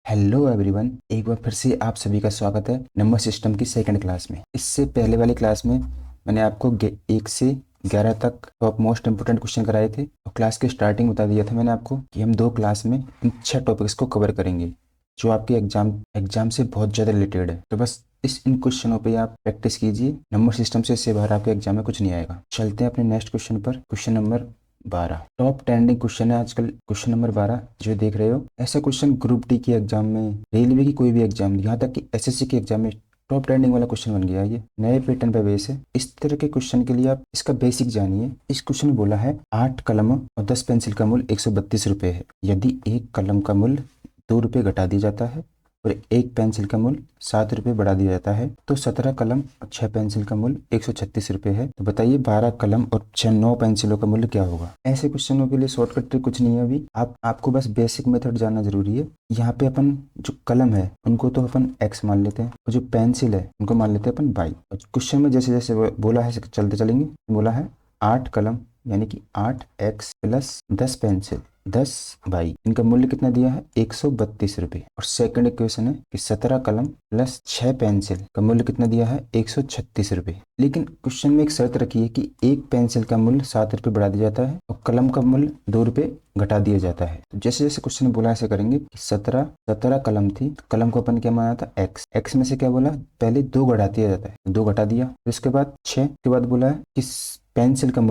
Hello everyone, एक बार फिर से आप सभी का स्वागत है नंबर सिस्टम की सेकंड क्लास में। इससे पहले वाली क्लास में मैंने आपको 1 से 11 तक टॉप मोस्ट इंपोर्टेंट क्वेश्चन कराए थे और क्लास की स्टार्टिंग बता दिया था मैंने आपको कि हम 2 क्लास में इन 6 टॉपिक्स को कवर करेंगे जो आपके एग्जाम से बहुत ज़्यादा रिलेटेड है। तो बस इन क्वेश्चनों पे आप प्रैक्टिस कीजिए। नंबर सिस्टम से इससे बाहर आपके एग्जाम में कुछ नहीं आएगा। चलते हैं अपने नेक्स्ट क्वेश्चन पर। Question number 12 top trending question है आजकल। क्वेश्चन नंबर 12 जो देख रहे हो, ऐसा क्वेश्चन ग्रुप डी के एग्जाम में, रेलवे की कोई भी एग्जाम, यहाँ तक कि एसएससी के एग्जाम में टॉप ट्रेंडिंग वाला क्वेश्चन बन गया। ये नए पैटर्न पे बेस है। इस तरह के क्वेश्चन के लिए आप इसका बेसिक जानिए। इस क्वेश्चन में बोला है 8 कलम और 10 पेंसिल का मूल्य 132 रुपये है। यदि एक कलम का मूल्य 2 रुपये घटा दिया जाता है और एक पेंसिल का मूल्य 7 रुपये बढ़ा दिया जाता है तो 17 कलम और 6 पेंसिल का मूल्य 136 रुपये है। तो बताइए 12 कलम और 9 पेंसिलों का मूल्य क्या होगा। ऐसे क्वेश्चनों के लिए शॉर्टकट ट्रिक कुछ नहीं है। अभी आपको बस बेसिक मेथड जानना जरूरी है। यहाँ पे अपन जो कलम है उनको तो अपन x मान लेते हैं और जो पेंसिल है उनको मान लेते हैं अपन y। और क्वेश्चन में जैसे जैसे बोला है चलते चलेंगे। बोला है 8 कलम यानी कि 8x प्लस 10 पेंसिल 10 बाई, इनका मूल्य कितना दिया है 132 रुपये। और सेकंड इक्वेशन है कि 17 कलम प्लस 6 पेंसिल का मूल्य कितना दिया है 136 रुपये। लेकिन क्वेश्चन में एक शर्त रखी है कि एक पेंसिल का मूल्य 7 रुपये बढ़ा दिया जाता है और कलम का मूल्य 2 रुपये घटा दिया जाता है। तो जैसे जैसे क्वेश्चन बोला ऐसे करेंगे कि 17 कलम थी, कलम को अपन क्या माना था x में से क्या बोला, पहले 2 घटा दिया जाता है, 2 घटा दिया। फिर उसके बाद 6 के बाद बोला है कि पेंसिल का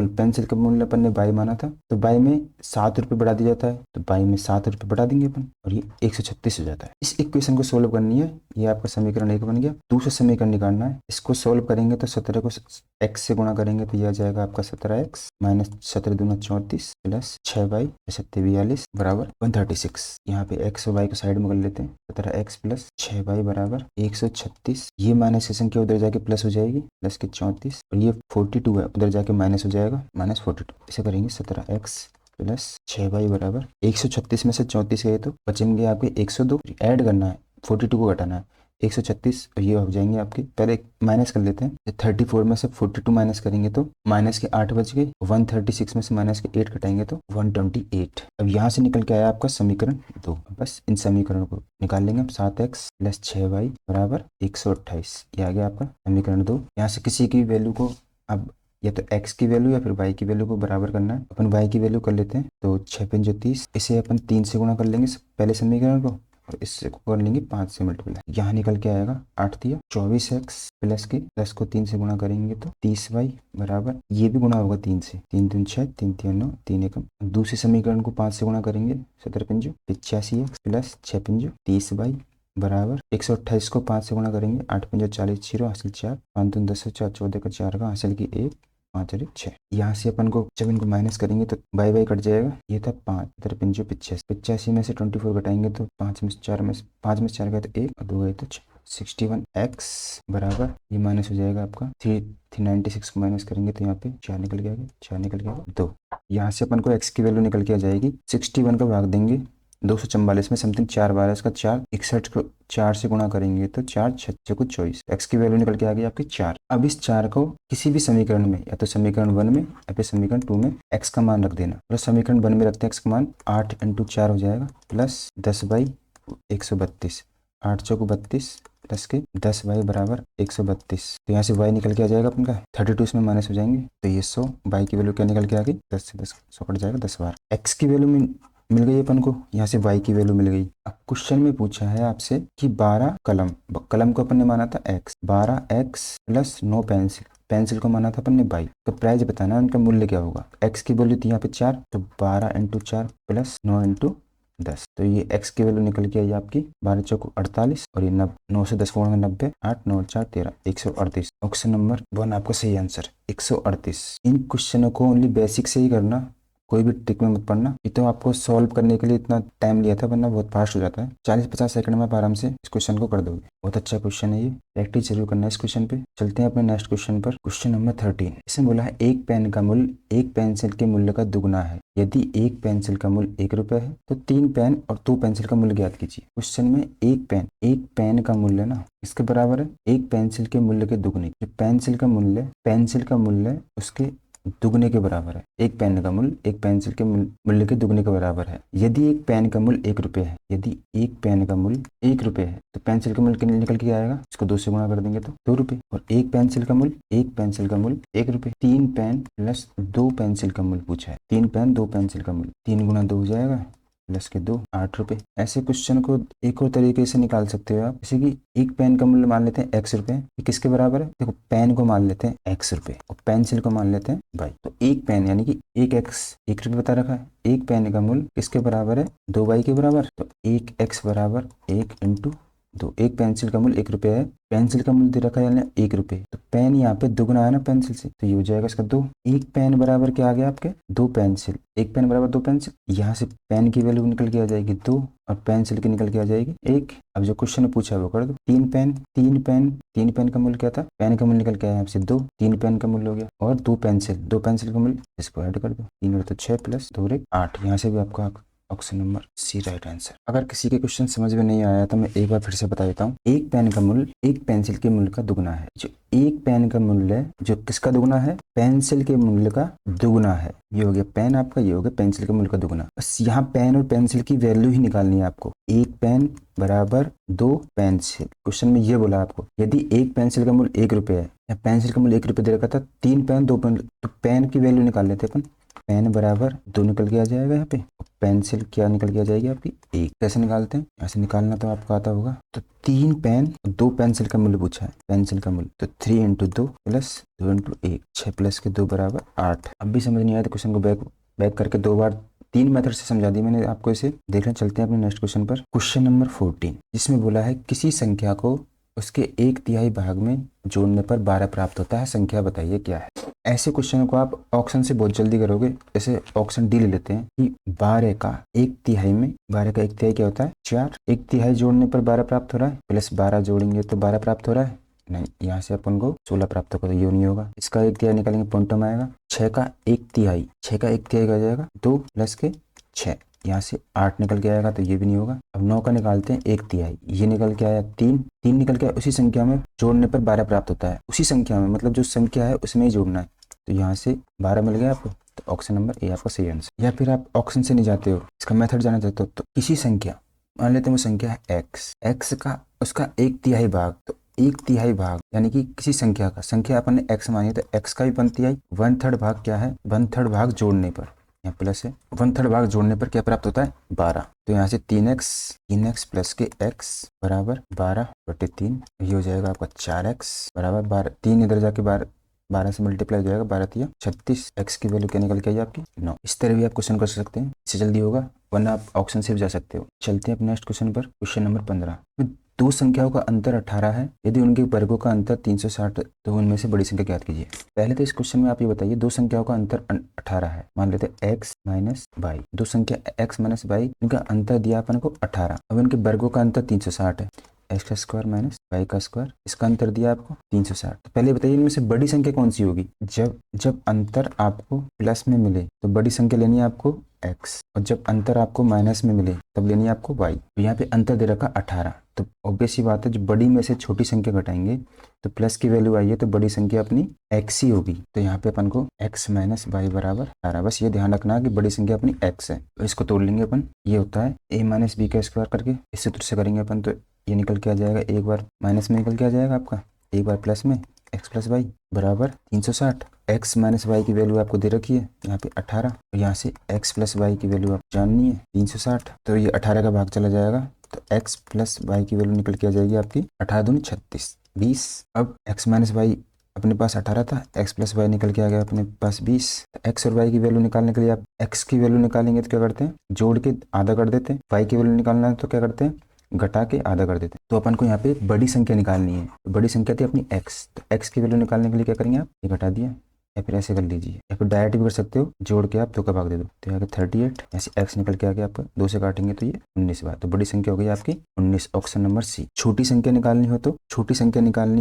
मूल्य अपन ने बाई माना था, तो बाई में 7 रुपये बढ़ा दिया जाता है, तो बाई में 7 रुपये बढ़ा देंगे अपन और ये 136 हो जाता है। इस इक्वेशन को सोल्व करनी है। ये आपका समीकरण 1 बन गया। दूसरा समीकरण निकालना है। इसको सोल्व करेंगे तो 17 को x से गुणा करेंगे तो यह आ जाएगा आपका 17x माइनस 17 दूना 34 प्लस 6 बाई 42 बराबर 136। यहाँ पे x और y को साइड में कर लेते हैं। 17x प्लस 6 बाई बराबर 136। ये माइनस की संख्या उधर जाके प्लस हो जाएगी, प्लस के 34 और ये 42 है, उधर जाके माइनस हो जाएगा, माइनस 42। इसे करेंगे 17x प्लस 6 बाई बराबर 136 में से 34 गए तो बचेंगे आपके 102। ऐड करना है, 42 को घटाना है, 136 और ये हो जाएंगे आपके। पहले माइनस कर लेते हैं। 34 में से 42 माइनस करेंगे तो माइनस के 8 बच गए। 136 में से माइनस के 8 घटाएंगे तो 128। अब यहाँ से निकल के आया आपका समीकरण 2। बस इन समीकरण को निकाल लेंगे हम। 7x प्लस 6y बराबर 128। ये आ गया आपका समीकरण 2। यहाँ से किसी की वैल्यू को अब या तो x की वैल्यू या फिर y की वैल्यू को बराबर करना है। अपन y की वैल्यू कर लेते हैं तो 6 पंजे 30। इसे अपन 3 से गुणा कर लेंगे पहले समीकरण को और इससे कर लेंगे 5 से मल्टीप्लाई। यहाँ निकल के आएगा 8 दिया 24x प्लस के 10 को 3 से गुणा करेंगे तो 30y बराबर, ये भी गुणा होगा 3 से, 3 दूनी 6, 3 3 9, 3 एकम। दूसरे समीकरण को 5 से गुणा करेंगे 17 पंजो 85x प्लस 6 पंजो 30y बराबर 128 को 5 से गुणा करेंगे 8 पंजो 40 0 हासिल 4 5 दून 10 4 14 का 4 का हासिल की 1 5 और 6। यहाँ से अपन को जब इनको माइनस करेंगे तो बाई बाई कट जाएगा। ये था 5 इधर 5 85 में से 24 घटाएंगे तो 5 में से 4 गए तो 1 और 2 गए तो 6। 61x बराबर ये माइनस हो जाएगा आपका 396 को माइनस करेंगे तो यहाँ पे 4 निकल गया, 4 निकल गया 2। यहाँ से अपन को x की वैल्यू निकल के आ जाएगी 61 का भाग देंगे 244 में समथिंग 4 12 इसका 4 61 को 4 से गुणा करेंगे तो 4 6 को 24। x की वैल्यू निकल के आ गई आपकी 4। अब इस 4 को किसी भी समीकरण में, या तो समीकरण 1 में या फिर समीकरण 2 में x का मान रख देना। और समीकरण 1 में रखते हैं x का मान 8 × 4 हो जाएगा प्लस 10 बाई 132, 8 चौको 32 प्लस के 10 y बराबर 132। तो यहाँ से y निकल के आ जाएगा अपन का 32, इसमें माइनस हो जाएंगे तो ये 100। y की वैल्यू क्या निकल के आ गई 10 से 10 100 कट जाएगा 10 बार। x की वैल्यू मिल गई अपन को, यहाँ से y की वैल्यू मिल गई। अब क्वेश्चन में पूछा है आपसे कि 12 कलम को अपन ने माना था x, 12x प्लस 9 पेंसिल को माना था अपन ने बाई। तो प्राइस बताना है उनका मूल्य क्या होगा। x की वैल्यू थी यहाँ पे 4, तो 12 × 4 प्लस 9 × 10, तो ये x की वैल्यू निकल के आई आपकी 12 चौको 48 और ये 9 से 10 फोड़ में 90, 8 9 4 13 138। ऑप्शन नंबर 1 आपका सही आंसर 138। इन क्वेश्चनों को ओनली बेसिक से ही करना, कोई भी ट्रिक में मत पढ़ना। ये तो आपको सॉल्व करने के लिए इतना टाइम लिया था, वरना बहुत फास्ट हो जाता है। 40-50 सेकंड में आप आराम से इस क्वेश्चन को कर दोगे। बहुत अच्छा क्वेश्चन है ये, प्रैक्टिस जरूर करना है इस क्वेश्चन पे। चलते हैं अपने नेक्स्ट क्वेश्चन पर। Question number 13। इसमें बोला है एक पेन का मूल्य एक पेंसिल के मूल्य का दुगुना है। यदि एक पेंसिल का मूल्य 1 रुपये है तो 3 पेन और 2 पेंसिल का मूल्य ज्ञात कीजिए। क्वेश्चन में एक पेन का मूल्य ना इसके बराबर है एक पेंसिल के मूल्य के दुगने। जो पेंसिल का मूल्य उसके दुगने के बराबर है। एक पेन का मूल्य एक पेंसिल के मूल्य के दुगने के बराबर है। यदि एक पेन का मूल्य 1 रुपये है, यदि एक पेन का मूल्य 1 रुपये है तो पेंसिल का मूल्य कितने निकल के आएगा, इसको 2 से गुणा कर देंगे तो 2 रुपये। और एक पेंसिल का मूल्य 1 रुपये। 3 पेन प्लस 2 पेंसिल का मूल्य पूछा है। 3 पेन 2 पेंसिल का मूल्य, 3 गुना 2 हो जाएगा प्लस के 2, 8 रुपये। ऐसे क्वेश्चन को एक और तरीके से निकाल सकते हो आप, जैसे कि एक पेन का मूल्य मान लेते हैं x रुपये, ये किसके बराबर है, देखो पेन को मान लेते हैं x रुपये और पेंसिल को मान लेते हैं y। तो एक पेन यानी कि एक x 1 रुपये बता रखा है, एक पेन का मूल्य किसके बराबर है, 2y के बराबर। तो 1x बराबर 1 इंटू 2। एक पेंसिल का मूल्य 1 रुपये है, पेंसिल का मूल्य दे रखा है यानी 1 रुपये, तो पेन यहाँ पे दुगना है ना पेंसिल से, तो ये हो जाएगा इसका 2। एक पेन बराबर क्या आ गया आपके, 2 पेंसिल। एक पेन बराबर 2 पेंसिल, यहाँ से पेन की वैल्यू निकल के आ जाएगी 2 और पेंसिल की निकल के आ जाएगी 1। अब जो क्वेश्चन में पूछा है वो कर दो। 3 पेन का मूल्य क्या था, पेन का मूल्य निकल के आया आपसे 2, 3 पेन का मूल्य हो गया। और 2 पेंसिल का मूल्य, इसको ऐड कर दो, 3 और 6 प्लस 2 और 8। यहाँ से भी आपका option number C right answer. अगर किसी के क्वेश्चन समझ में नहीं आया तो मैं एक बार फिर से बता देता हूँ। एक पेन का मूल्य एक पेंसिल के मूल्य का दुगना है। जो एक पेन का मूल्य जो किसका दुगना है, पेंसिल के मूल्य का दुगना है। ये हो गया पेन आपका, ये हो गया पेंसिल के मूल्य का दुगना। बस यहाँ पेन और पेंसिल की वैल्यू ही निकालनी है आपको। एक पेन बराबर 2 पेंसिल। क्वेश्चन में ये बोला आपको यदि एक पेंसिल का मूल्य 1 रुपये है या पेंसिल का मूल्य 1 रुपये दे रखा था, 3 पेन 2 पेन, तो पेन की वैल्यू निकाल लेते अपन। पेन बराबर 2 निकल के आ जाएगा यहाँ पे, पेंसिल क्या निकल के आ जाएगी आपकी 1। कैसे निकालते हैं, ऐसे निकालना तो आपको आता होगा। तो 3 पेन 2 पेंसिल का मूल्य पूछा है, पेंसिल का मूल्य, तो 3 इंटू 2 प्लस 2 इंटू 1, 6 प्लस के 2 बराबर 8। अब भी समझ नहीं आया तो क्वेश्चन को बैक करके 2 बार 3 मेथड से समझा दी मैंने आपको इसे। देखना, चलते हैं अपने नेक्स्ट क्वेश्चन पर। क्वेश्चन नंबर 14, जिसमें बोला है किसी संख्या को उसके 1/3 भाग में जोड़ने पर 12 प्राप्त होता है, संख्या बताइए क्या है। ऐसे क्वेश्चन को आप ऑप्शन से बहुत जल्दी करोगे। जैसे ऑप्शन डी ले लेते हैं कि 12 का 1/3 में, 12 का 1/3 क्या होता है 4, 1/3 जोड़ने पर 12 प्राप्त हो रहा है, प्लस 12 जोड़ेंगे तो 12 प्राप्त हो रहा है, नहीं, यहाँ से अपन को 16 प्राप्त होगा, तो ये नहीं होगा। इसका 1/3 निकालेंगे, पॉइंटम आएगा। 6 का 1/3, 6 का 1/3 क्या जाएगा 2 प्लस के 6, यहाँ से 8 निकल के आएगा, तो ये भी नहीं होगा। अब 9 का निकालते हैं 1/3, ये निकल के आया 3 निकल के आया। उसी संख्या में जोड़ने पर 12 प्राप्त होता है, उसी संख्या में, मतलब जो संख्या है उसमें ही जोड़ना है। तो यहाँ से 12 मिल गया आपको, तो ऑप्शन नंबर ए आपका सही आंसर। या फिर आप ऑप्शन से नहीं जाते हो, इसका मेथड जाना चाहते हो, तो किसी संख्या, मान लेते हैं वो संख्या है x का उसका 1/3 भाग, तो 1/3 भाग यानी कि किसी संख्या का, संख्या अपन ने x मानी है तो x का भी 1/3, 1/3 भाग क्या है, 1/3 भाग जोड़ने पर, यहाँ प्लस है, 1/3 भाग जोड़ने पर क्या प्राप्त होता है 12। तो यहाँ से 3x प्लस के x बराबर 12/3, ये हो जाएगा आपका 4x बराबर 12। 3 इधर जाके 12 से मल्टीप्लाई हो जाएगा, 12 36, x की वैल्यू क्या निकल के आई आपकी 9। इस तरह भी आप क्वेश्चन कर सकते हैं, इससे जल्दी होगा, वरना आप ऑप्शन से भी जा सकते हो। चलते हैं अपने नेक्स्ट क्वेश्चन पर। क्वेश्चन नंबर 15, दो संख्याओं का अंतर 18 है, यदि उनके वर्गों का अंतर 360 तो उनमें से बड़ी संख्या ज्ञात कीजिए। पहले तो इस क्वेश्चन में आप ये बताइए, दो संख्याओं का अंतर 18 है, मान लेते हैं x माइनस वाई। दो संख्या x माइनस वाई, इनका अंतर दिया अपन को 18। अब इनके वर्गों का अंतर 360 है, एक्स का स्क्वायर माइनस वाई का स्क्वायर, इसका अंतर दिया आपको 360। तो पहले बताइए इनमें से बड़ी संख्या कौन सी होगी। जब अंतर आपको प्लस में मिले तो बड़ी संख्या लेनी है आपको x, और जब अंतर आपको माइनस में मिले तब लेनी है आपको y। तो यहाँ पे अंतर दे रखा 18, तो ऑब्वियस सी बात है जब बड़ी में से छोटी संख्या घटाएंगे तो प्लस की वैल्यू आई है तो बड़ी संख्या अपनी x ही होगी। तो यहाँ पे अपन को x माइनस वाई बराबर 18। बस ये ध्यान रखना कि बड़ी संख्या अपनी x है। तो इसको तोड़ लेंगे अपन, ये होता है a माइनस बी का स्क्वायर करके, इस सूत्र से करेंगे अपन तो ये निकल के आ जाएगा, एक बार माइनस में निकल के आ जाएगा आपका, एक बार प्लस में, x प्लस वाई बराबर 360। x माइनस वाई की वैल्यू आपको दे रखी है यहाँ पे 18, और यहाँ से x प्लस वाई की वैल्यू आप जाननी है 360, तो ये 18 का भाग चला जाएगा, तो x प्लस वाई की वैल्यू निकल के आ जाएगी आपकी 18 दूनी 36, 20। अब x माइनस वाई अपने पास 18 था, x प्लस वाई निकल के आ गया अपने पास 20। x और y की वैल्यू निकालने के लिए आप x की वैल्यू निकालेंगे तो क्या करते हैं, जोड़ के आधा कर देते हैं, y की वैल्यू निकालना है तो क्या करते हैं, घटा के आधा कर देते हैं। तो अपन को यहाँ पे बड़ी संख्या निकालनी है, तो बड़ी संख्या थी अपनी x, तो x की वैल्यू निकालने के लिए क्या करेंगे आप, ये घटा दिया, या फिर ऐसे कर लीजिए, या फिर डायरेक्ट भी कर सकते हो, जोड़ के आप 2 का भाग दे दो, तो यहाँ 38, ऐसे x निकल के आ गया आपका, 2 से काटेंगे तो ये 19 बार, तो बड़ी संख्या हो गई आपकी 19, ऑप्शन नंबर सी। छोटी संख्या निकालनी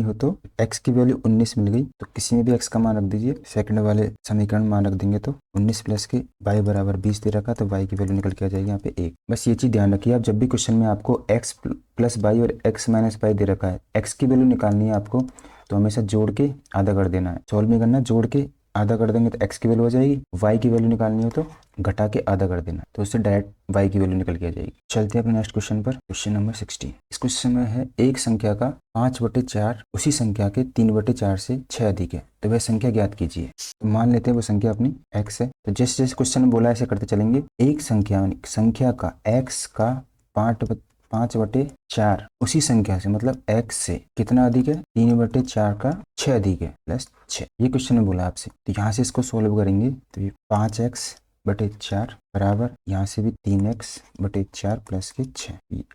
हो तो x की वैल्यू 19 मिल गई, तो किसी में भी x का मान रख दीजिए, सेकंड वाले समीकरण मान रख देंगे तो 19 प्लस के y बराबर 20 दे रखा, तो y की वैल्यू निकल के आ जाएगी यहाँ पे 1। बस ये चीज ध्यान रखिए, आप जब भी क्वेश्चन में आपको x प्लस वाई और x माइनस वाई दे रखा है, x की वैल्यू निकालनी है आपको तो हमेशा जोड़ के आधा कर देना है, सॉल्व में करना जोड़ के आधा कर देंगे तो x की वैल्यू हो जाएगी, y की वैल्यू निकालनी हो तो घटा के आधा कर देना, तो उससे डायरेक्ट y की वैल्यू निकल के आ जाएगी। चलते हैं अपने नेक्स्ट क्वेश्चन पर, क्वेश्चन नंबर 16। इस क्वेश्चन में है एक संख्या का 5/4 उसी संख्या के 3/4 से 6 अधिक है, तो वह संख्या ज्ञात कीजिए। तो मान लेते हैं वो संख्या अपनी x है, तो जैसे जैसे क्वेश्चन में बोला ऐसे करते चलेंगे। एक संख्या का x का 5/4 उसी संख्या से, मतलब x से कितना अधिक है, 3/4 का 6 अधिक है प्लस 6, ये क्वेश्चन में बोला आपसे। तो यहाँ से इसको सोल्व करेंगे तो ये 5x/4 बराबर, यहाँ से भी 3x/4 प्लस के 6,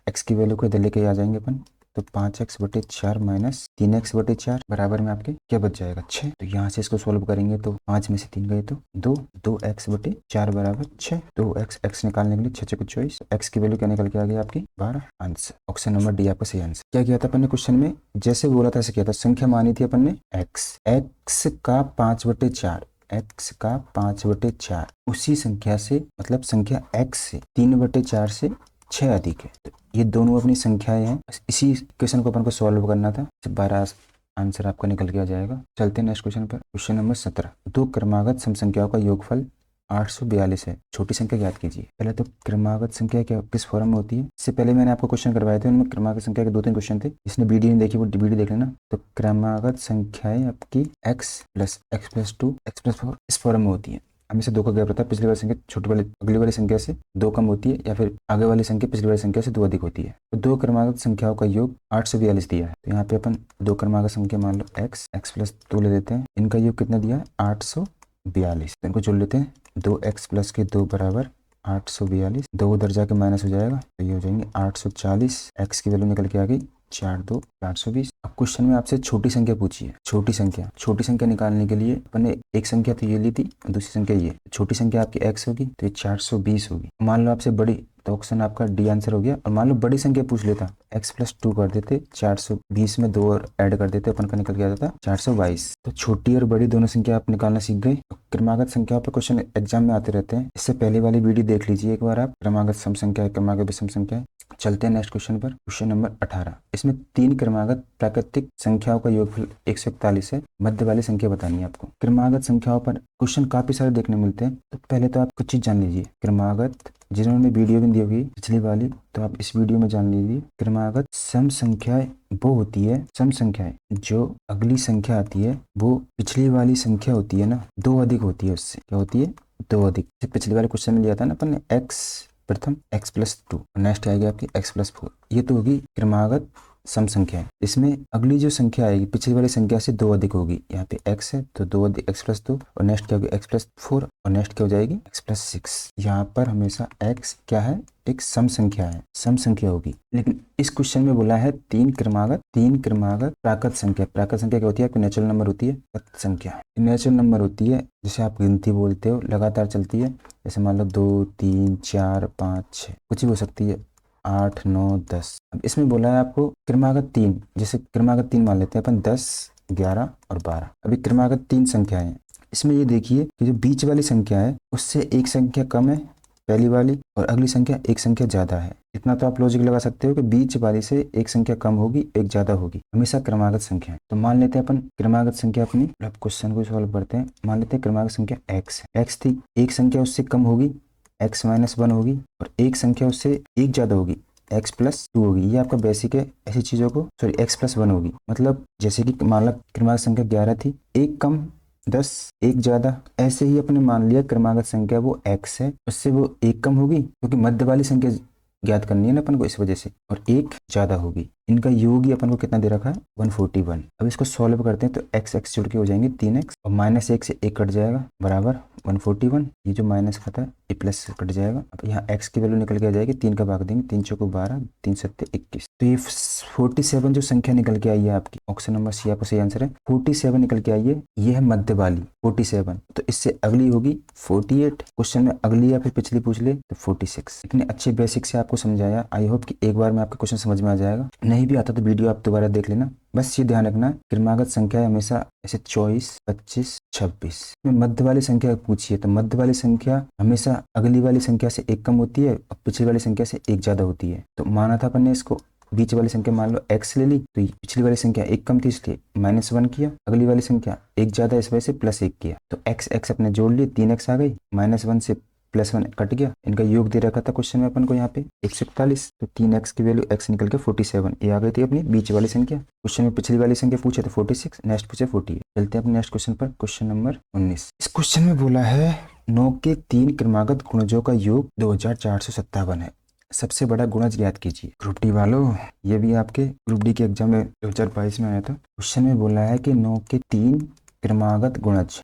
x की वैल्यू को इधर लेके आ जाएंगे अपन, तो 5x/4 माइनस 3x/4 बराबर में आपके क्या बच जाएगा 6। तो यहाँ से इसको सोल्व करेंगे तो 5 में से 3 गए तो 2x/4 बराबर 6, 2x निकालने के लिए 6 6 24, x की वैल्यू क्या निकल के आ गई आपकी 12। आंसर ऑप्शन नंबर डी आपका सही आंसर। क्या किया था अपन ने क्वेश्चन में, जैसे बोला था ऐसे किया था, संख्या मानी थी अपन ने x का 5/4, x का 5/4 उसी संख्या से, मतलब संख्या x से 3/4 से 6 अधिक है, तो ये दोनों अपनी संख्याएं हैं। इसी क्वेश्चन को अपन को सॉल्व करना था, 12 आंसर आपका निकल के आ जाएगा। चलते हैं नेक्स्ट क्वेश्चन पर, क्वेश्चन नंबर 17। दो क्रमागत सम संख्याओं का योगफल 842 है, छोटी संख्या ज्ञात कीजिए। पहले तो क्रमागत संख्या क्या किस फॉर्म में होती है, इससे पहले मैंने आपको क्वेश्चन करवाए थे, उनमें क्रमागत संख्या के 2-3 क्वेश्चन थे, जिसने वीडियो नहीं देखी वो वीडियो देख लेना। तो क्रमागत संख्याएं आपकी x + 2 x + 4 इस फॉर्म में होती है, हमेशा 2 का गैप रहता है, पिछली वाली संख्या छोटी वाली अगली वाली संख्या से 2 कम होती है, या फिर आगे वाली संख्या पिछली वाली संख्या से 2 अधिक होती है। तो दो क्रमागत संख्याओं का योग 842 दिया है, तो यहाँ पे अपन दो क्रमागत संख्या मान लो x + 2 ले लेते हैं, इनका योग कितना दिया है 842, तो इनको जोड़ लेते हैं, 2x + 2 बराबर 842, 2 उधर जाके माइनस हो जाएगा, तो ये हो जाएंगे 840, x की वैल्यू निकल के आ गई 4×2 420। अब क्वेश्चन में आपसे छोटी संख्या पूछी है, छोटी संख्या निकालने के लिए अपन ने एक संख्या तो ये ली थी, दूसरी संख्या ये, छोटी संख्या आपकी x होगी तो ये 420 होगी। मान लो आपसे बड़ी, तो ऑप्शन आपका डी आंसर हो गया। और मान लो बड़ी संख्या पूछ लेता, x + 2 कर देते, 420 में 2 और ऐड कर देते, अपन का निकल गया था 422। तो छोटी और बड़ी दोनों संख्या आप निकालना सीख गए। क्रमागत संख्या पर क्वेश्चन एग्जाम में आते रहते हैं, इससे पहले वाली वीडियो देख लीजिए एक बार आप, क्रमागत सम संख्या, क्रमागत विषम संख्या। चलते हैं नेक्स्ट क्वेश्चन पर, क्वेश्चन नंबर 18। इसमें 3 क्रमागत प्राकृतिक संख्याओं का योगफल 141 है, मध्य वाली संख्या बतानी है आपको। क्रमागत संख्याओं पर क्वेश्चन काफी सारे देखने मिलते हैं, तो पहले तो आप कुछ चीज जान लीजिए। क्रमागत, जिन्होंने वीडियो भी दी होगी पिछली वाली, तो आप इस वीडियो में जान लीजिए। क्रमागत सम संख्याएं वो होती है, सम संख्याएं जो अगली संख्या आती है वो पिछली वाली संख्या होती है ना, 2 अधिक होती है, उससे क्या होती है 2 अधिक। पिछले वाले क्वेश्चन में लिया था ना अपन ने x प्रथम x + 2, नेक्स्ट आएगी आपकी x + 4, ये तो होगी क्रमागत सम संख्या है। इसमें अगली जो संख्या आएगी पिछली वाली संख्या से 2 अधिक होगी, यहाँ पे x है तो 2 अधिक x + 2, और नेक्स्ट क्या होगी x + 4, और नेक्स्ट क्या हो जाएगी x + 6। यहाँ पर हमेशा x क्या है, एक सम संख्या है, सम संख्या होगी। लेकिन इस क्वेश्चन में बोला है 3 क्रमागत प्राकृत संख्या। प्राकृत संख्या क्या होती है, आपकी नेचुरल नंबर होती है, संख्या नेचुरल नंबर होती है, जैसे आप गिनती बोलते हो, लगातार चलती है, जैसे मान लो 2 3 4 5 6, कुछ भी हो सकती है, 8 9 10। अब इसमें बोला है आपको क्रमागत 3, जैसे क्रमागत 3 मान लेते हैं अपन, 10 11 और 12। अभी क्रमागत 3 संख्याएं हैं, इसमें ये देखिए कि जो बीच वाली संख्या है उससे एक संख्या कम है पहली वाली, और अगली संख्या एक संख्या ज्यादा है। इतना तो आप लॉजिक लगा सकते हो कि बीच वाली से एक संख्या कम होगी, एक ज्यादा होगी, हमेशा क्रमागत संख्या है। तो मान लेते हैं अपन क्रमागत संख्या अपनी, अब क्वेश्चन को सॉल्व करते हैं। मान लेते हैं क्रमागत संख्या x थी, एक संख्या उससे कम होगी x - 1 होगी, और एक संख्या उससे एक ज्यादा होगी x + 2 होगी। ये आपका बेसिक है, ऐसी चीजों को, सॉरी x + 1 होगी। मतलब जैसे कि मान लो क्रमागत संख्या 11 थी, एक कम 10 एक ज्यादा, ऐसे ही अपने मान लिया क्रमागत संख्या वो x है, उससे वो एक कम होगी, क्योंकि मध्य वाली संख्या ज्ञात करनी है ना अपन को, इस वजह से, और एक ज्यादा होगी। इनका योग ही अपन को कितना दे रखा है 141। अब इसको सॉल्व करते हैं तो x जुड़ के हो जाएंगे 3x, और -1 से 1 कट जाएगा बराबर 141। ये जो माइनस का था ये प्लस कट जाएगा। अब यहाँ x की वैल्यू निकल के आ जाएगी, 3 का भाग देंगे, 3 चौको 12, 3 सत्ते 21। तो ये 47 जो संख्या निकल के आई है आपकी, ऑप्शन नंबर सी आपका सही आंसर है। 47 निकल के आई है, ये है मध्य वाली 47। तो इससे अगली होगी 48, क्वेश्चन में अगली या फिर पिछली पूछ ले तो 46। इतने अच्छे बेसिक से आपको समझाया, आई होप कि एक बार में आपका क्वेश्चन समझ में आ जाएगा। नहीं भी आता तो वीडियो आप दोबारा देख लेना। बस ये ध्यान रखना, क्रमागत संख्या हमेशा ऐसे 24 25 26 में मध्य वाली संख्या पूछिए, तो मध्य वाली संख्या हमेशा अगली वाली संख्या से एक कम होती है और पिछली वाली संख्या से एक ज्यादा होती है। तो माना था अपन ने इसको बीच वाली संख्या मान लो x ले ली, तो पिछली वाली संख्या एक कम थी इसलिए -1 किया, अगली वाली संख्या एक ज्यादा इस वजह से +1 किया, तो x अपने जोड़ लिए, 3x आ गई, -1 से +1 कट गया, इनका योग दे रखा था क्वेश्चन में अपन को यहाँ पे 141, तो 3x की वैल्यू x निकल के 47, ये आ गई थी अपनी बीच वाली संख्या। क्वेश्चन में पिछली वाली संख्या पूछे तो 46, नेक्स्ट पूछे 48। चलते हैं अपने नेक्स्ट क्वेश्चन पर, क्वेश्चन नंबर 19। इस क्वेश्चन में बोला है 9 के 3 क्रमागत गुणजों का योग 2457 है, सबसे बड़ा गुणज ज्ञात कीजिए। ग्रुप डी वालों, ये भी आपके ग्रुप डी के एग्जाम में 2022 में आया था। क्वेश्चन में बोला है कि 9 के 3 क्रमागत गुणज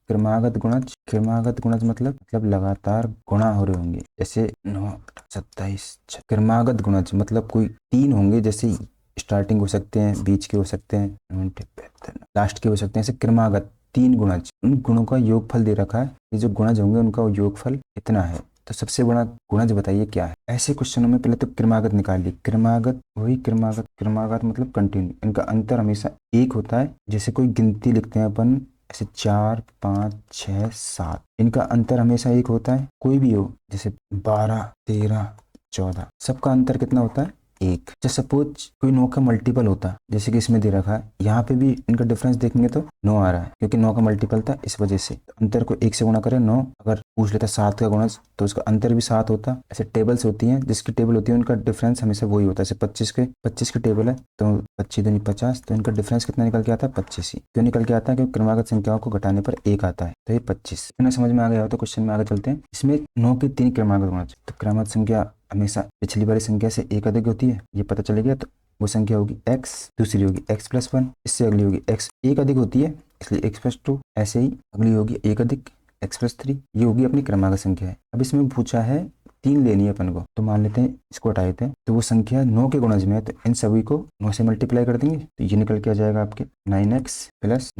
मतलब लगातार गुणा हो रहे होंगे, जैसे 9 27 क्रमागत गुणज मतलब कोई 3 होंगे, जैसे स्टार्टिंग हो सकते हैं, बीच के हो सकते हैं, लास्ट के हो सकते हैं, ऐसे क्रमागत 3 गुणज, उन गुणों का योगफल दे रखा है, ये जो गुणज होंगे उनका योगफल इतना है, तो सबसे बड़ा गुणज बताइए क्या है। ऐसे क्वेश्चनों में पहले तो क्रमागत निकालिए, क्रमागत मतलब कंटिन्यू, इनका अंतर हमेशा एक होता है, जैसे कोई गिनती लिखते हैं अपन ऐसे 4 5 6 7, इनका अंतर हमेशा एक होता है, कोई भी हो, जैसे 12 13 14, सबका अंतर कितना होता है, एक। जैसे सपोज कोई 9 का मल्टीपल होता, जैसे कि इसमें दे रखा है, यहाँ पे भी इनका डिफरेंस देखेंगे तो 9 आ रहा है, क्योंकि 9 का मल्टीपल था, इस वजह से तो अंतर को 1 से गुणा करें 9, अगर पूछ लेता 7 का गुणज तो उसका अंतर भी 7 होता। ऐसे टेबल्स होती हैं, जिसकी टेबल होती है उनका डिफरेंस हमेशा वही होता है, जैसे 25 की टेबल है तो 25 दूनी 50, तो इनका डिफरेंस कितना निकल के आता है, 25 ही। क्यों निकल के आता है, क्योंकि क्रमागत संख्याओं को घटाने पर 1 आता है, तो ये 25। इतना समझ में आ गया हो तो क्वेश्चन में आगे चलते हैं। इसमें 9 के 3 क्रमागत गुणज, तो क्रमागत संख्या हमेशा पिछली वाली संख्या से एक अधिक होती है, ये पता चल गया, तो वो संख्या होगी x, दूसरी होगी x+1, इससे अगली होगी x एक अधिक होती है इसलिए x+2, ऐसे ही अगली होगी एक अधिक x+3, ये होगी अपनी क्रमागत संख्या है। अब इसमें पूछा है 3 लेनी है अपन को, तो मान लेते हैं इसको हटा देते हैं, तो वो संख्या 9 के गुणज में है, तो इन सभी को 9 से मल्टीप्लाई कर देंगे, तो ये निकल के आ जाएगा आपके 9x प्लस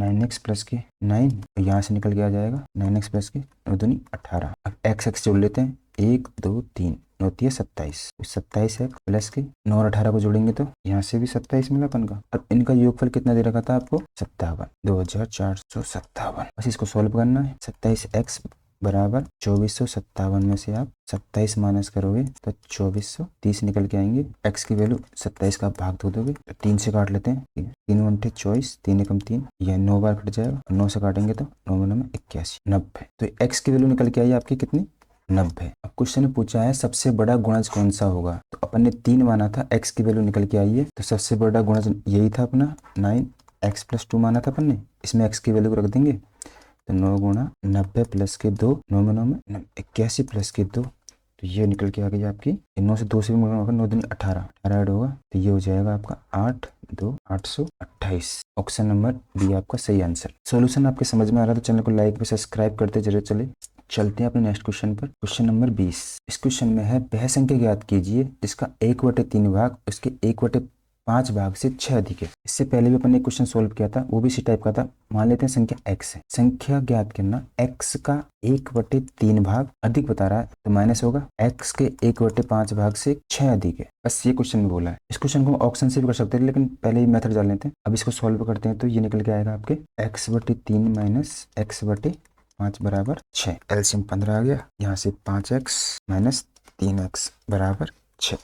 के 9, यहाँ से निकल के आ जाएगा 9x प्लस के 9 दूनी 18। अब x जोड़ लेते हैं, 1 2 3 होती है 27, 27 है प्लस के 9 और 18 को जोड़ेंगे तो यहाँ से भी 27 मिला अपन का। अब इनका योगफल कितना दे रखा था आपको, 57, 2457, बस इसको सॉल्व करना है। 27x बराबर 2457 में से आप 27 माइनस करोगे तो 2430 निकल के आएंगे। x की वैल्यू 27 का भाग दो दोगे तो 3 से काट लेते हैं, 3 × 24, 3 एकम 3, यह 9 बार कट जाएगा, 9 से काटेंगे तो 9 में 81, 90। तो x की वैल्यू निकल के आई आपकी कितनी, 90। अब क्वेश्चन में पूछा है सबसे बड़ा गुणज कौन सा होगा, तो अपन ने 3 माना था, x की वैल्यू निकल के आई है, तो सबसे बड़ा गुणज यही था अपना 9x+2 माना था अपन ने, इसमें x की वैल्यू को रख देंगे, तो 9 गुणा 90 प्लस के 2, 9 में 9 में 81 प्लस के 2, तो ये निकल के आ गई आपकी 9 से 2 से भी होगा, 9 दूनी 18 ऐड होगा, तो ये हो जाएगा आपका 8 2 828। ऑप्शन नंबर बी आपका सही आंसर। सॉल्यूशन आपके समझ में आ रहा है तो चैनल को लाइक व सब्सक्राइब करते जरूर चले। चलते हैं अपने नेक्स्ट क्वेश्चन पर, क्वेश्चन नंबर 20। इस क्वेश्चन में है वह संख्या ज्ञात कीजिए जिसका 1/3 भाग उसके 1/5 भाग से 6 अधिक है। इससे पहले भी अपन ने क्वेश्चन सोल्व किया था, वो भी इसी टाइप का था। मान लेते हैं संख्या x है, संख्या ज्ञात करना, x का 1/3 भाग अधिक बता रहा है तो माइनस होगा, x के 1/5 भाग से 6 अधिक है, बस ये क्वेश्चन में बोला है। इस क्वेश्चन को ऑप्शन से भी कर सकते हैं, लेकिन पहले ही मेथड जान लेते हैं। अब इसको सोल्व करते हैं तो ये निकल के आएगा आपके x/3 माइनस x/5 बराबर 6, एलसीएम 15 आ गया, यहाँ से 5x माइनस 3x बराबर 6।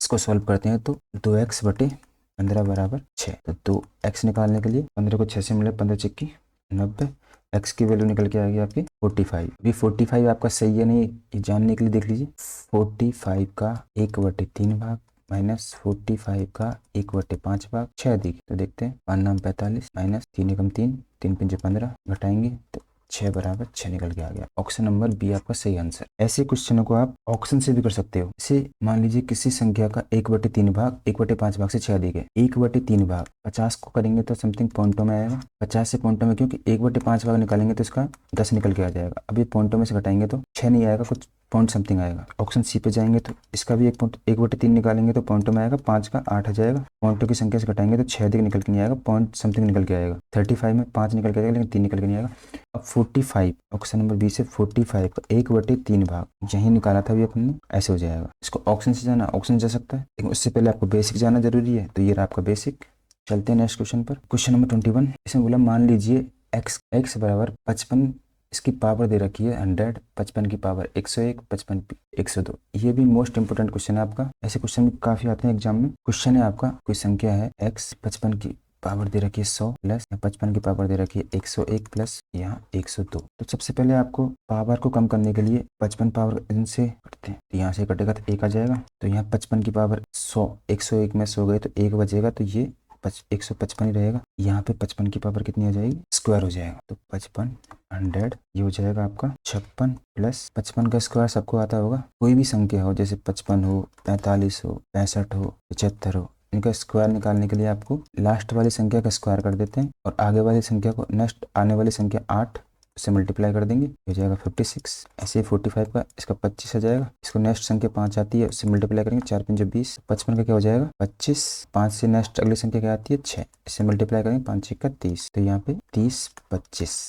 इसको सॉल्व करते हैं तो 2x/15 बराबर 6, तो 2x निकालने के लिए 15 को 6 से मिले, 15 चिक्की 90, x की वैल्यू निकल के आएगी आपकी 45। अभी 45 आपका सही है नहीं ये जानने के लिए देख लीजिए, 45 का 1/3 भाग माइनस 45 का 1/5 भाग 6 अधिक, तो देखते हैं 5 9 45 माइनस 3 एकम 3, 3 पंजे 15, घटाएंगे तो 6 बराबर 6 निकल के आ गया। ऑप्शन नंबर बी आपका सही आंसर। ऐसे क्वेश्चनों को आप ऑप्शन से भी कर सकते हो। इसे मान लीजिए किसी संख्या का 1/3 भाग 1/5 भाग से 6 अधिक है, 1/3 भाग 50 को करेंगे तो समथिंग पॉइंटों में आएगा, 50 से पॉइंटों में, क्योंकि 1/5 भाग निकालेंगे तो इसका 10 निकल के आ जाएगा। अभी पॉइंटों में से घटाएंगे तो 6 नहीं आएगा, कुछ पॉइंट समथिंग आएगा। ऑप्शन सी पे जाएंगे तो इसका भी 1/3 निकालेंगे तो पॉइंटों में आएगा, 5 का 8 आ जाएगा, पॉइंटों की संख्या से घटाएंगे तो 6 अधिक निकल के नहीं आएगा, पॉइंट समथिंग निकल के आएगा। 35 में 5 निकल के आएगा लेकिन 3 निकल के नहीं आएगा। अब 45, ऑप्शन नंबर बी से 45 का 1/3 भाग यही निकाला था अभी अपन ने, ऐसे हो जाएगा। इसको ऑप्शन से जाना, ऑप्शन जा सकता है, लेकिन उससे पहले आपको बेसिक जाना जरूरी है, तो ये रहा आपका बेसिक। चलते हैं नेक्स्ट क्वेश्चन पर, क्वेश्चन नंबर 21। इसमें बोला मान लीजिए x बराबर 55 इसकी पावर दे रखी है 100, 55 की पावर 101, 55 102। ये भी मोस्ट इंपोर्टेंट क्वेश्चन है आपका। ऐसे क्वेश्चन भी काफी आते हैं एग्जाम में। क्वेश्चन है आपका, कोई संख्या है x, 55 की पावर दे रखी है 100 प्लस 55 की पावर दे रखी है 101 प्लस यहाँ 102। तो सबसे पहले आपको पावर को कम करने के लिए 55 पावर इनसे कटते हैं, तो यहाँ से कटेगा तो 1 आ जाएगा। तो यहाँ 55 की पावर 100, 101 में 100 गए तो 1 बचेगा, तो ये 155 ही रहेगा। यहाँ पे 55 की पावर कितनी आ जाएगी, स्क्वायर हो जाएगा, तो 55 100 ये हो जाएगा आपका 56 प्लस 55 का स्क्वायर सबको आता होगा। कोई भी संख्या हो, जैसे 55 हो, 45 हो, 65 हो, 75 हो, इनका स्क्वायर निकालने के लिए आपको लास्ट वाली संख्या का स्क्वायर कर देते हैं और आगे वाली संख्या को, नेक्स्ट आने वाली संख्या 8 से मल्टीप्लाई कर देंगे, हो जाएगा 56। ऐसे ही 45 का इसका 25 आ जाएगा। इसको नेक्स्ट संख्या 5 आती है, उससे मल्टीप्लाई करेंगे, 4 5 20, 55 का क्या हो जाएगा 25। 5 से नेक्स्ट अगली संख्या क्या आती है 6, इससे मल्टीप्लाई करेंगे, 5 6 का 30, तो यहाँ पे 30 25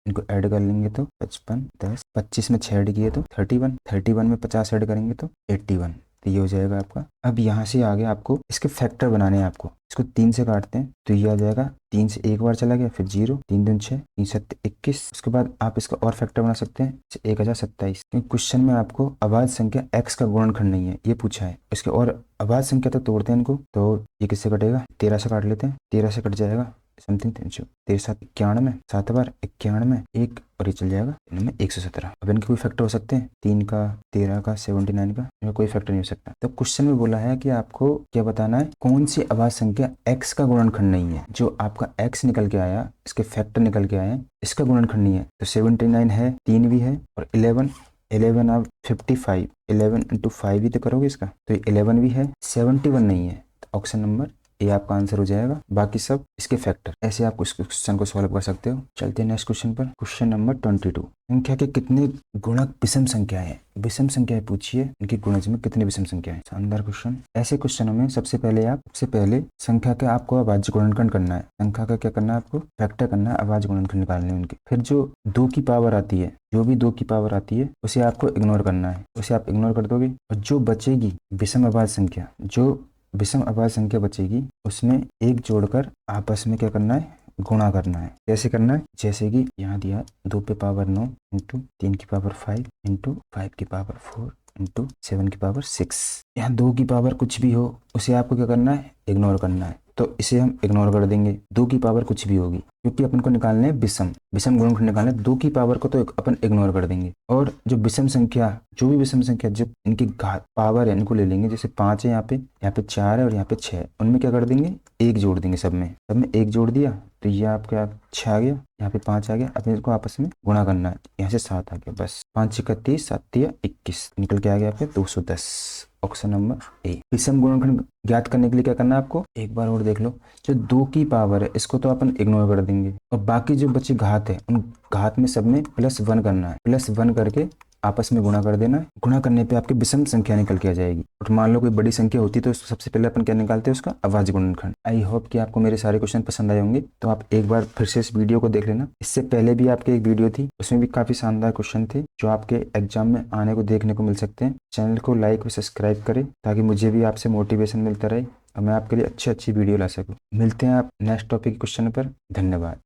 इनको ऐड कर लेंगे तो 55 10, 25 में 6 ऐड किए तो 31, 31 में 50 ऐड करेंगे तो 81, तो ये हो जाएगा आपका। अब यहाँ से आगे आपको इसके फैक्टर बनाने हैं। आपको इसको 3 से काटते हैं तो ये आ जाएगा, 3 से एक बार चला गया, फिर 0, 3 दूनी 6, 3 7 21। उसके बाद आप इसका और फैक्टर बना सकते हैं, 1027। क्योंकि क्वेश्चन में आपको अभाज्य संख्या x का गुणनखंड नहीं है, ये पूछा है। इसके और अभाज्य संख्या तो तोड़ते हैं इनको, तो ये किससे कटेगा, 13 से काट लेते हैं, 13 से कट जाएगा समथिंग 300, 13 7 91, 7 बार 91, 1 और ये चल जाएगा इनमें 117। अब इनके कोई फैक्टर हो सकते हैं, 3 का, 13 का, 79 का, इनका कोई फैक्टर नहीं हो सकता। तो क्वेश्चन में बोला है कि आपको क्या बताना है, कौन सी अभाज्य संख्या x का गुणनखंड नहीं है। जो आपका x निकल के आया, इसके फैक्टर निकल के आए, इसका गुणनखंड नहीं है। तो 79 है, 3 भी है, और 11 आप 55, 11 × 5 ही तो करोगे इसका, तो 11 भी है, 71 नहीं है। तो ऑप्शन नंबर ये आपका आंसर हो जाएगा, बाकी सब इसके फैक्टर। ऐसे आप इस क्वेश्चन को सॉल्व कर सकते हो। चलते हैं नेक्स्ट क्वेश्चन पर। क्वेश्चन नंबर 22, संख्या के कितने गुणक विषम संख्या है। विषम संख्या पूछिए, इनकी गुणज में कितनी विषम संख्या है। शानदार क्वेश्चन। ऐसे क्वेश्चनों में सबसे पहले संख्या का आपको अभाज्य गुणनखंड करना है। संख्या का क्या करना है, आपको फैक्टर करना है, अभाज्य गुणनखंड निकालने हैं उनके। फिर जो 2 की पावर आती है, जो भी 2 की पावर आती है उसे आपको इग्नोर करना है, उसे आप इग्नोर कर दोगे। और जो बचेगी विषम अभाज्य संख्या, जो विषम अभाज्य संख्या बचेगी, उसमें एक जोड़कर आपस में क्या करना है, गुणा करना है। कैसे करना है, जैसे कि यहाँ दिया 2 पे पावर 9 इंटू 3 की पावर 5 इंटू 5 की पावर 4 इंटू 7 की पावर 6। यहाँ 2 की पावर कुछ भी हो उसे आपको क्या करना है, इग्नोर करना है। तो इसे हम इग्नोर कर देंगे। 2 की पावर कुछ भी होगी, क्योंकि अपन को निकालने हैं विषम गुणनखंड निकालने। 2 की पावर को तो अपन इग्नोर कर देंगे। और जो विषम संख्या, जो भी विषम संख्या जो इनकी घात पावर है, इनको ले लेंगे। जैसे 5 है, यहाँ पे 4 है और यहाँ पे 6 है, उनमें क्या कर देंगे, 1 जोड़ देंगे। सब में 1 जोड़ दिया तो ये आपका 6 आ गया, यहाँ पे 5 आ गया। अब इसको आपस में गुणा करना है, यहाँ से 7 आ गया, बस 5 6 30, 7 3 21 निकल के आ गया आपके 210। Option number A. विषम गुणनखंड ज्ञात करने के लिए क्या करना है आपको, एक बार और देख लो। जो 2 की पावर है इसको तो अपन इग्नोर कर देंगे, और बाकी जो बचे घात है, उन घात में सब में +1 करना है। +1 करके आपस में गुणा कर देना है। गुणा करने पे आपकी विषम संख्या निकल के आ जाएगी। और मान लो कोई बड़ी संख्या होती तो सबसे पहले अपन क्या निकालते हैं, उसका अभाज्य गुणनखंड। आई होप कि आपको मेरे सारे क्वेश्चन पसंद आए होंगे। तो आप एक बार फिर से इस वीडियो को देख लेना। इससे पहले भी आपकी एक वीडियो थी, उसमें भी काफी शानदार क्वेश्चन थे जो आपके एग्जाम में आने को देखने को मिल सकते हैं। चैनल को लाइक और सब्सक्राइब करें, ताकि मुझे भी आपसे मोटिवेशन मिलता रहे और मैं आपके लिए अच्छी वीडियो ला सकूं। मिलते हैं आप नेक्स्ट टॉपिक के क्वेश्चन पर। धन्यवाद।